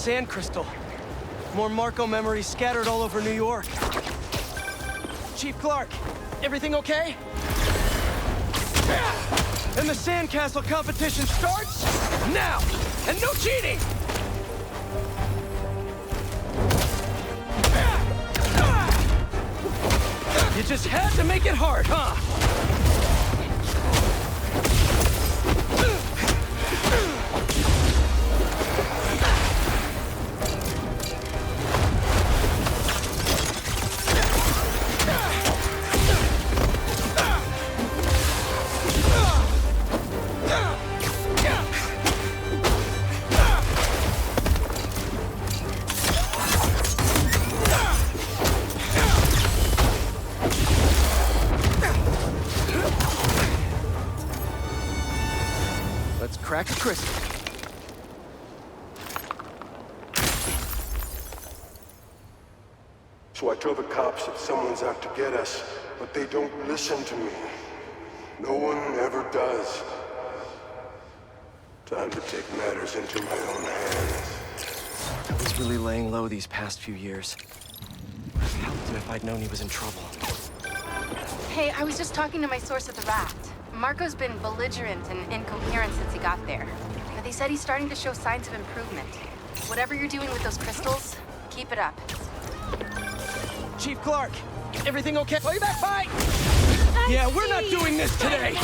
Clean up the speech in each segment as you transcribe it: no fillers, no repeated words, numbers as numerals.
sand crystal. More Marco memories scattered all over New York. Chief Clark, everything okay? And the sandcastle competition starts now! And no cheating! You just had to make it hard, huh? Crack a crystal. So I told the cops that someone's out to get us, but they don't listen to me. No one ever does. Time to take matters into my own hands. I was really laying low these past few years. I'd have helped him if I'd known he was in trouble. Hey, I was just talking to my source at the raft. Marco's been belligerent and incoherent since he got there. But they said he's starting to show signs of improvement. Whatever you're doing with those crystals, keep it up. Chief Clark, everything okay? Play that fight! Yeah, we're not doing this today!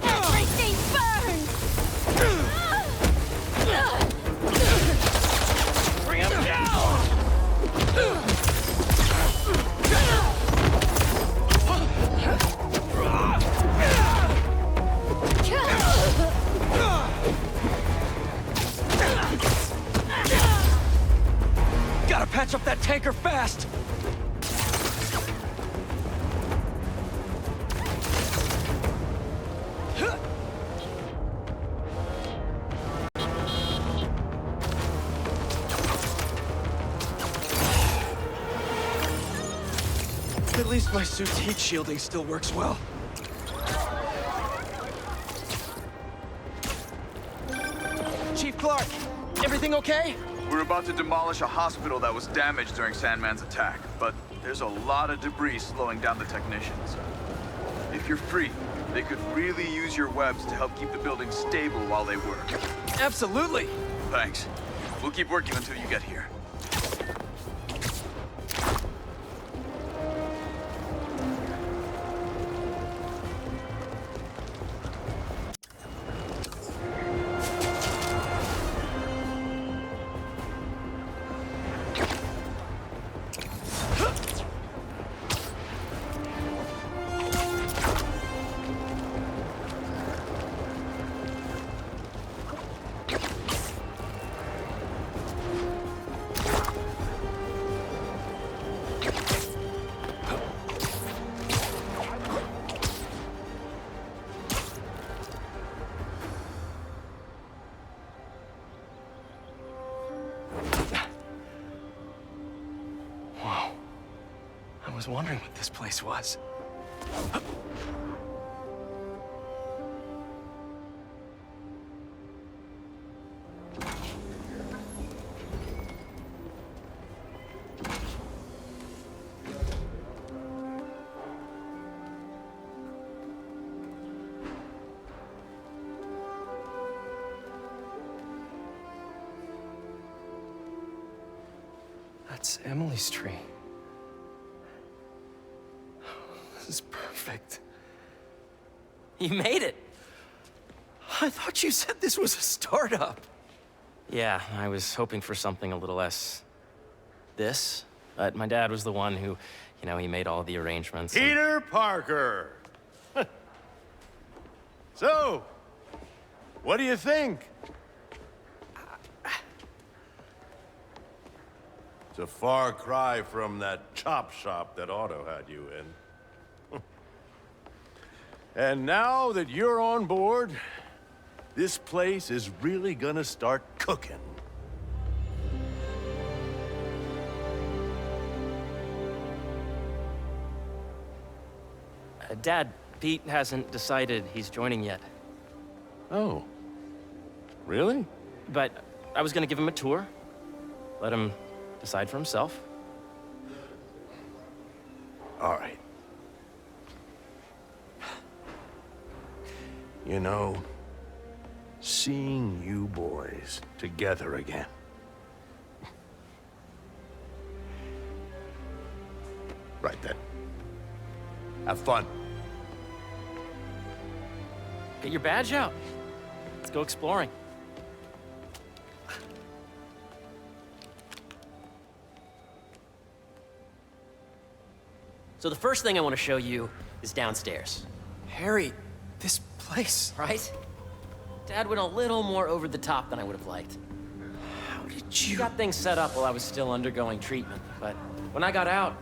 Everything burns! Bring him down! Gotta patch up that tanker fast! At least my suit's heat shielding still works well. Chief Clark, everything okay? We're about to demolish a hospital that was damaged during Sandman's attack, but there's a lot of debris slowing down the technicians. If you're free, they could really use your webs to help keep the building stable while they work. Absolutely! Thanks. We'll keep working until you get here. I was wondering what this place was. That's Emily's tree. This is perfect. You made it! I thought you said this was a startup. Yeah, I was hoping for something a little less... this. But my dad was the one who, he made all the arrangements. Peter Parker! So, what do you think? It's a far cry from that chop shop that Otto had you in. And now that you're on board, this place is really gonna start cooking. Dad, Pete hasn't decided he's joining yet. Oh. Really? But I was gonna give him a tour. Let him decide for himself. All right. You know, seeing you boys together again. Right then. Have fun. Get your badge out. Let's go exploring. So the first thing I want to show you is downstairs. Harry, this place. Right? Dad went a little more over the top than I would have liked. How did You you... got things set up while I was still undergoing treatment, but when I got out,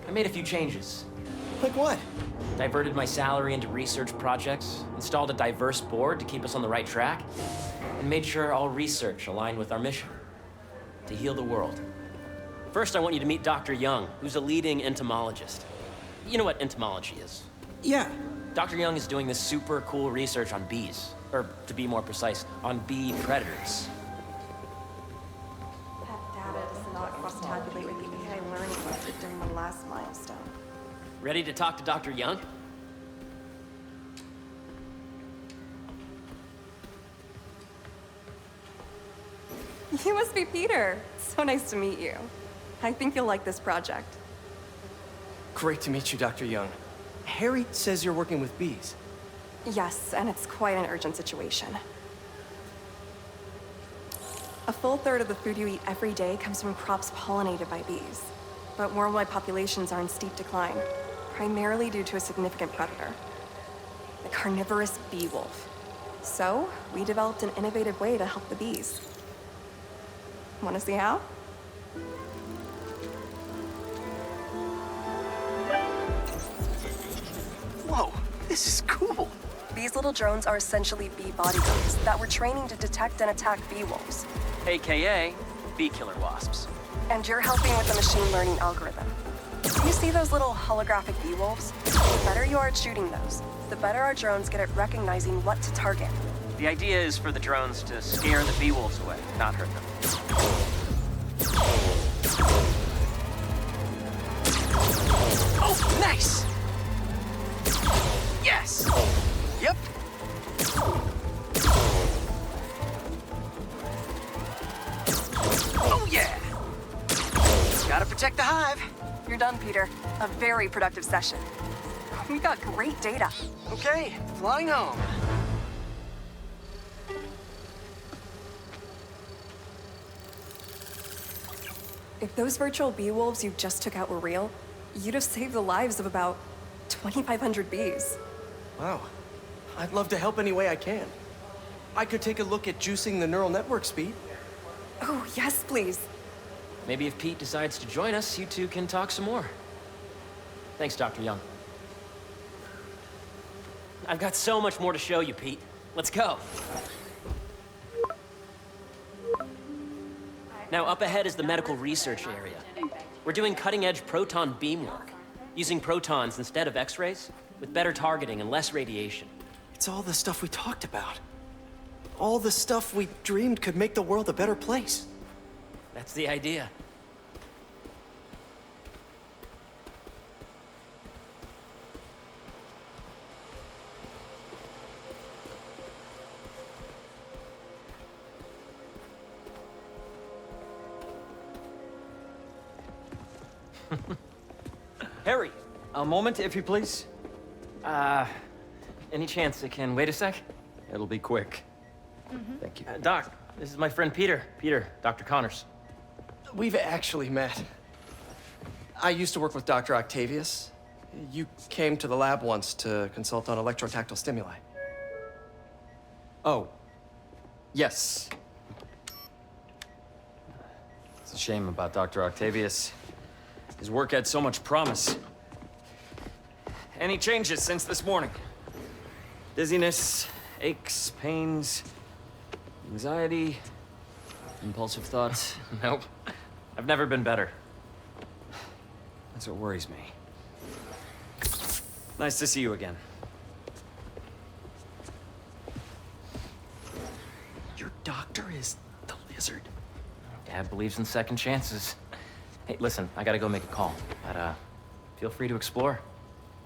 I made a few changes. Like what? Diverted my salary into research projects, installed a diverse board to keep us on the right track, and made sure all research aligned with our mission, to heal the world. First, I want you to meet Dr. Young, who's a leading entomologist. You know what entomology is? Yeah. Dr. Young is doing this super cool research on bees, or to be more precise, on bee predators. That data does not cross-tabulate with the AI learning we did during the last milestone. Ready to talk to Dr. Young? You must be Peter. So nice to meet you. I think you'll like this project. Great to meet you, Dr. Young. Harry says you're working with bees. Yes, and it's quite an urgent situation. A full third of the food you eat every day comes from crops pollinated by bees. But worldwide populations are in steep decline, primarily due to a significant predator, the carnivorous bee wolf. So, we developed an innovative way to help the bees. Want to see how? Whoa, this is cool. These little drones are essentially bee bodyguards that we're training to detect and attack bee wolves. AKA bee killer wasps. And you're helping with the machine learning algorithm. You see those little holographic bee wolves? The better you are at shooting those, the better our drones get at recognizing what to target. The idea is for the drones to scare the bee wolves away, not hurt them. Oh, nice! Yes! Yep. Oh, yeah! Gotta protect the hive. You're done, Peter. A very productive session. We got great data. Okay, flying home. If those virtual bee wolves you just took out were real, you'd have saved the lives of about 2,500 bees. Wow. I'd love to help any way I can. I could take a look at juicing the neural network speed. Oh, yes, please. Maybe if Pete decides to join us, you two can talk some more. Thanks, Dr. Young. I've got so much more to show you, Pete. Let's go. Now, up ahead is the medical research area. We're doing cutting-edge proton beam work, using protons instead of X-rays, with better targeting and less radiation. It's all the stuff we talked about. All the stuff we dreamed could make the world a better place. That's the idea. Harry, a moment, if you please. Any chance it can wait a sec? It'll be quick. Thank you. Doc, this is my friend Peter. Peter, Dr. Connors. We've actually met. I used to work with Dr. Octavius. You came to the lab once to consult on electrotactile stimuli. Oh. Yes. It's a shame about Dr. Octavius. His work had so much promise. Any changes since this morning? Dizziness, aches, pains, anxiety, impulsive thoughts? Nope. I've never been better. That's what worries me. Nice to see you again. Your doctor is the lizard. Dad believes in second chances. Hey, listen, I gotta go make a call. But, feel free to explore.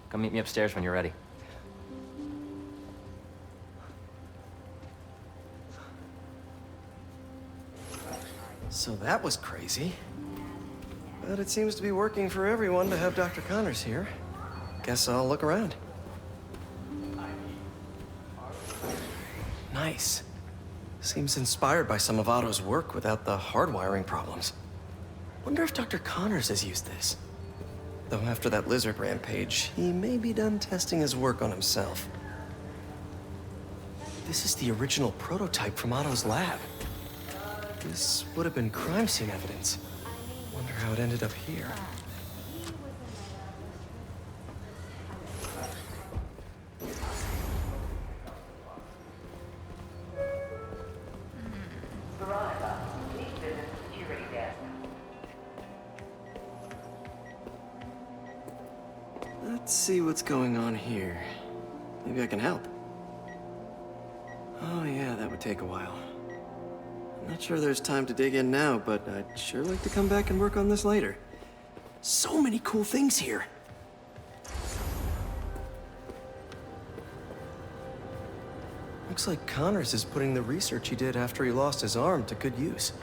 Come meet me upstairs when you're ready. So that was crazy. But it seems to be working for everyone to have Dr. Connors here. Guess I'll look around. Nice. Seems inspired by some of Otto's work without the hardwiring problems. Wonder if Dr. Connors has used this. Though after that lizard rampage, he may be done testing his work on himself. This is the original prototype from Otto's lab. This would have been crime scene evidence. Wonder how it ended up here. Let's see what's going on here. Maybe I can help. Oh yeah, that would take a while. I'm not sure there's time to dig in now, but I'd sure like to come back and work on this later. So many cool things here. Looks like Connors is putting the research he did after he lost his arm to good use.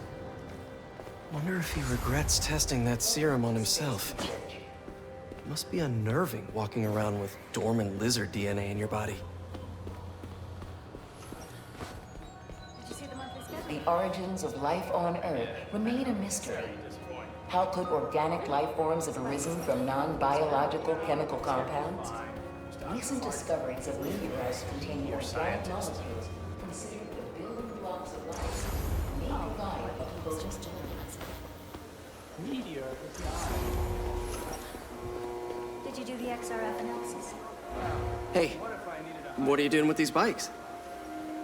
Wonder if he regrets testing that serum on himself. It must be unnerving walking around with dormant lizard DNA in your body. The origins of life on Earth remain a mystery. How could organic life forms have arisen from non-biological chemical compounds? Recent discoveries of meteorites containing organic molecules considered the building blocks of life may provide a potent Meteor is Did you do the XRF analysis? Hey, what are you doing with these bikes?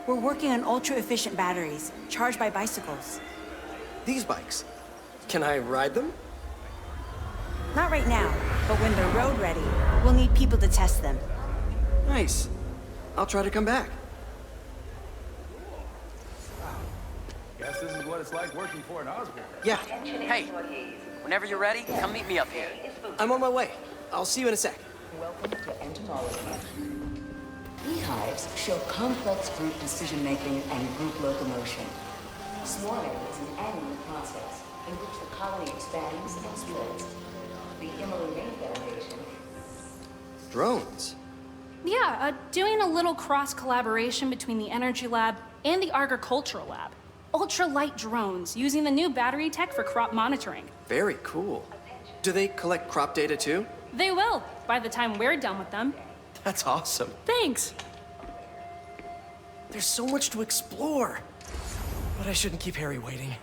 We're working on ultra-efficient batteries, charged by bicycles. These bikes? Can I ride them? Not right now, but when they're road ready, we'll need people to test them. Nice. I'll try to come back. Guess this is what it's like working for an Osborn. Yeah. Hey, whenever you're ready, come meet me up here. I'm on my way. I'll see you in a sec. Welcome to entomology. Beehives show complex group decision-making and group locomotion. Swarming is an annual process in which the colony expands and spreads. The Emily May Foundation. Drones? Yeah, doing a little cross-collaboration between the Energy Lab and the Agricultural Lab. Ultra-light drones using the new battery tech for crop monitoring. Very cool. Do they collect crop data too? They will, by the time we're done with them. That's awesome. Thanks. There's so much to explore. But I shouldn't keep Harry waiting.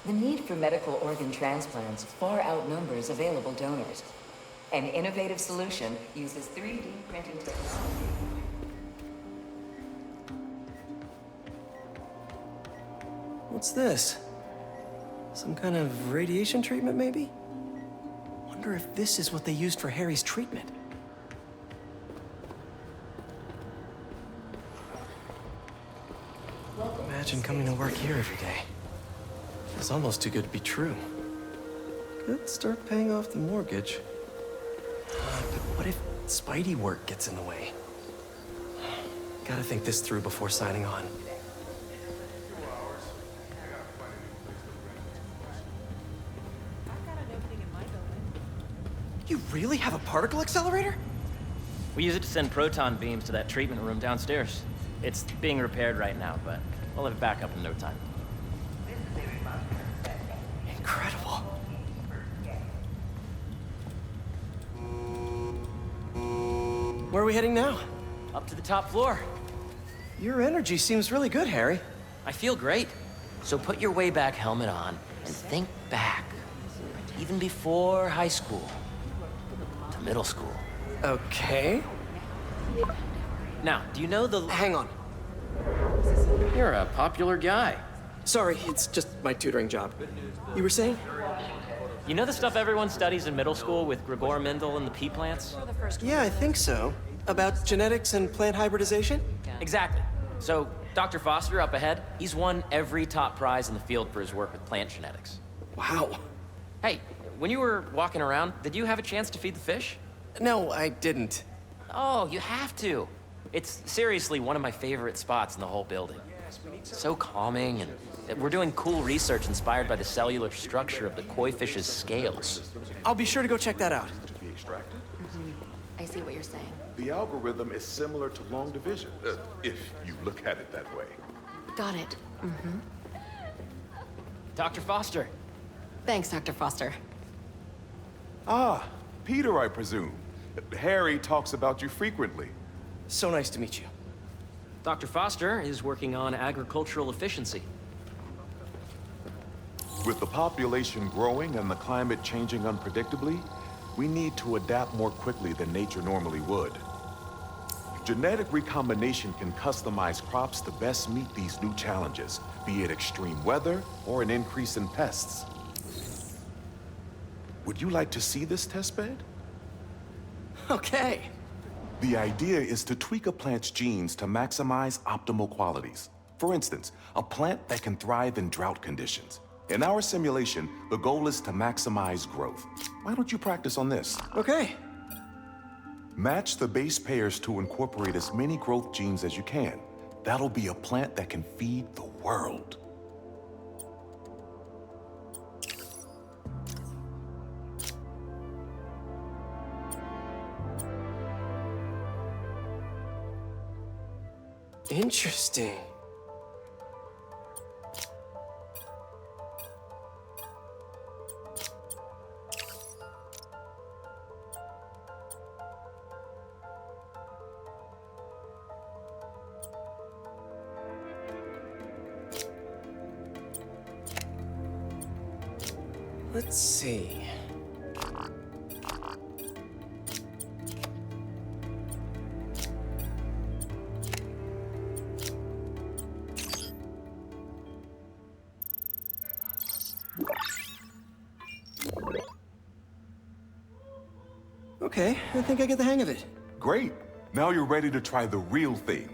The need for medical organ transplants far outnumbers available donors. An innovative solution uses 3D printing technology. What's this? Some kind of radiation treatment, maybe? Wonder if this is what they used for Harry's treatment. Imagine coming to work here every day. It's almost too good to be true. Could start paying off the mortgage. But what if Spidey work gets in the way? Gotta think this through before signing on. You really have a particle accelerator? We use it to send proton beams to that treatment room downstairs. It's being repaired right now, but we'll have it back up in no time. Incredible. Where are we heading now? Up to the top floor. Your energy seems really good, Harry. I feel great. So put your way back helmet on and think back. Even before high school. To middle school. Okay. Now, do you know the... Hang on. You're a popular guy. Sorry, it's just my tutoring job. You were saying? You know the stuff everyone studies in middle school with Gregor Mendel and the pea plants? Yeah, I think so. About genetics and plant hybridization? Exactly. So, Dr. Foster up ahead, he's won every top prize in the field for his work with plant genetics. Wow. Hey, when you were walking around, did you have a chance to feed the fish? No, I didn't. Oh, you have to. It's seriously one of my favorite spots in the whole building. So calming, and we're doing cool research inspired by the cellular structure of the koi fish's scales. I'll be sure to go check that out. I see what you're saying. The algorithm is similar to long division, if you look at it that way. Got it. Dr. Foster. Thanks, Dr. Foster. Ah, Peter, I presume. Harry talks about you frequently. So nice to meet you. Dr. Foster is working on agricultural efficiency. With the population growing and the climate changing unpredictably, we need to adapt more quickly than nature normally would. Genetic recombination can customize crops to best meet these new challenges, be it extreme weather or an increase in pests. Would you like to see this testbed? Okay. The idea is to tweak a plant's genes to maximize optimal qualities. For instance, a plant that can thrive in drought conditions. In our simulation, the goal is to maximize growth. Why don't you practice on this? Okay. Match the base pairs to incorporate as many growth genes as you can. That'll be a plant that can feed the world. Interesting. Let's see. Okay, I think I get the hang of it. Great. Now you're ready to try the real thing.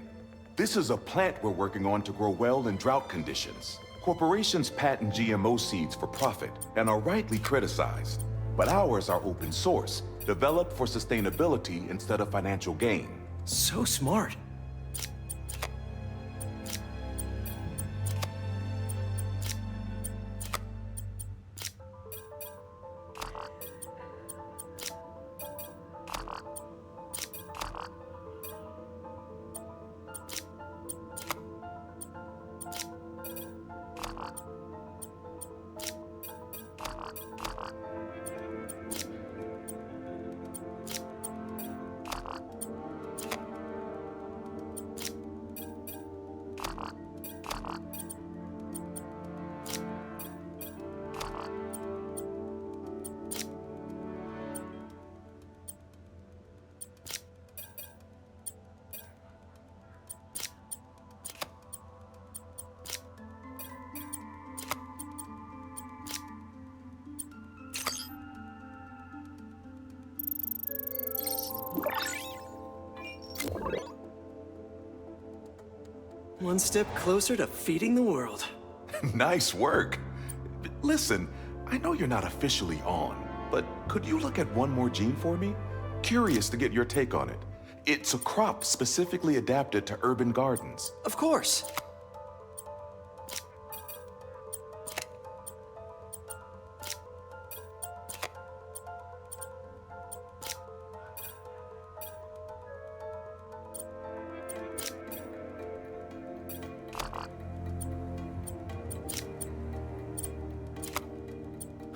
This is a plant we're working on to grow well in drought conditions. Corporations patent GMO seeds for profit and are rightly criticized. But ours are open source, developed for sustainability instead of financial gain. So smart. One step closer to feeding the world. Nice work. Listen, I know you're not officially on, but could you look at one more gene for me? Curious to get your take on it. It's a crop specifically adapted to urban gardens. Of course.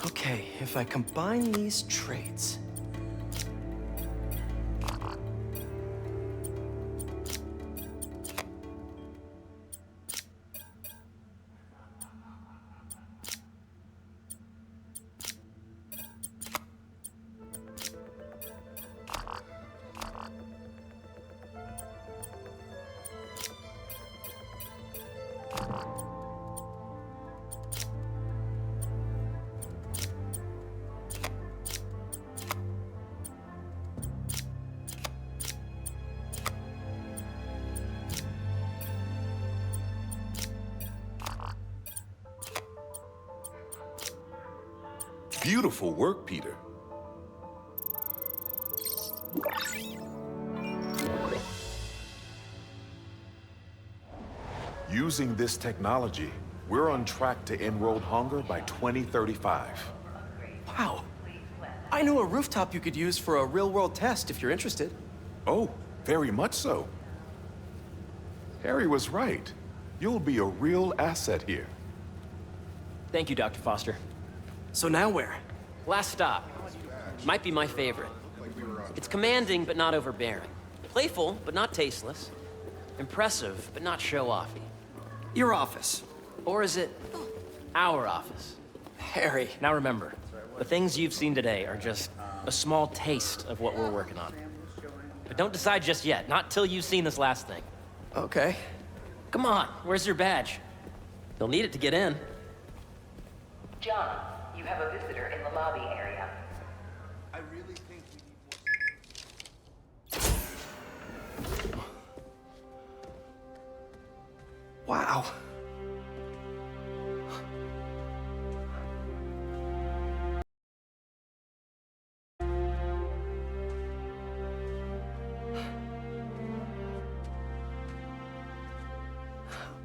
Okay, if I combine these traits... Beautiful work, Peter. Using this technology, we're on track to end world hunger by 2035. Wow. I know a rooftop you could use for a real-world test if you're interested. Oh, very much so. Harry was right. You'll be a real asset here. Thank you, Dr. Foster. So now where? Last stop. Might be my favorite. It's commanding, but not overbearing. Playful, but not tasteless. Impressive, but not show-offy. Your office. Or is it our office? Harry. Now remember, the things you've seen today are just a small taste of what we're working on. But don't decide just yet, not till you've seen this last thing. Okay. Come on, where's your badge? You'll need it to get in. John, you have a visitor in the lobby area. I really think we need more... Wow.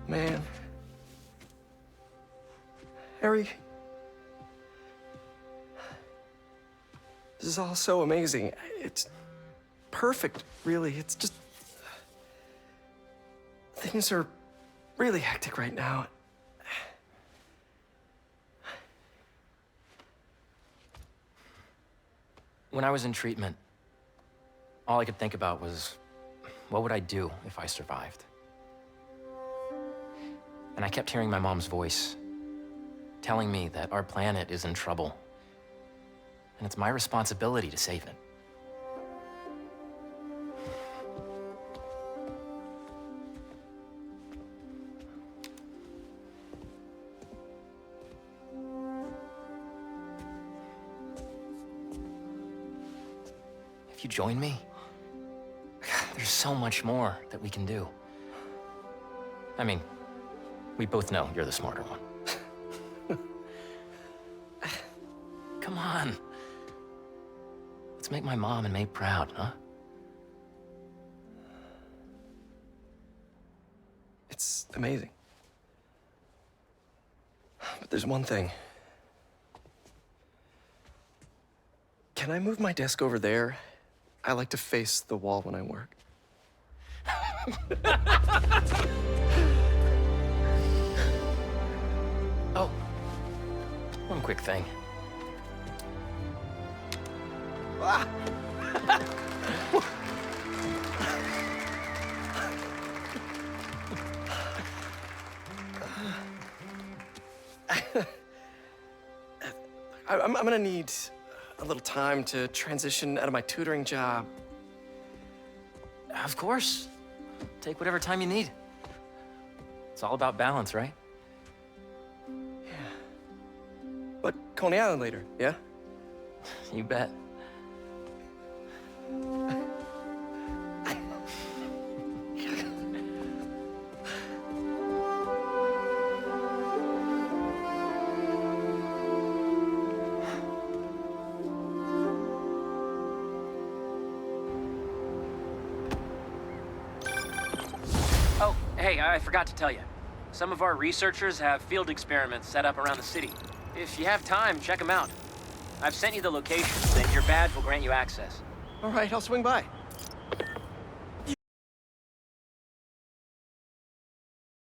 Man. Harry. This is all so amazing. It's perfect, really. It's just... Things are really hectic right now. When I was in treatment, all I could think about was, what would I do if I survived? And I kept hearing my mom's voice, telling me that our planet is in trouble, and it's my responsibility to save it. If you join me, there's so much more that we can do. I mean, we both know you're the smarter one. Come on. Let's make my mom and May proud, huh? It's amazing. But there's one thing. Can I move my desk over there? I like to face the wall when I work. Oh, one quick thing. Ah! I'm gonna need a little time to transition out of my tutoring job. Of course. Take whatever time you need. It's all about balance, right? Yeah. But Coney Island later, yeah? You bet. Oh, hey, I forgot to tell you. Some of our researchers have field experiments set up around the city. If you have time, check them out. I've sent you the locations, and your badge will grant you access. All right, I'll swing by.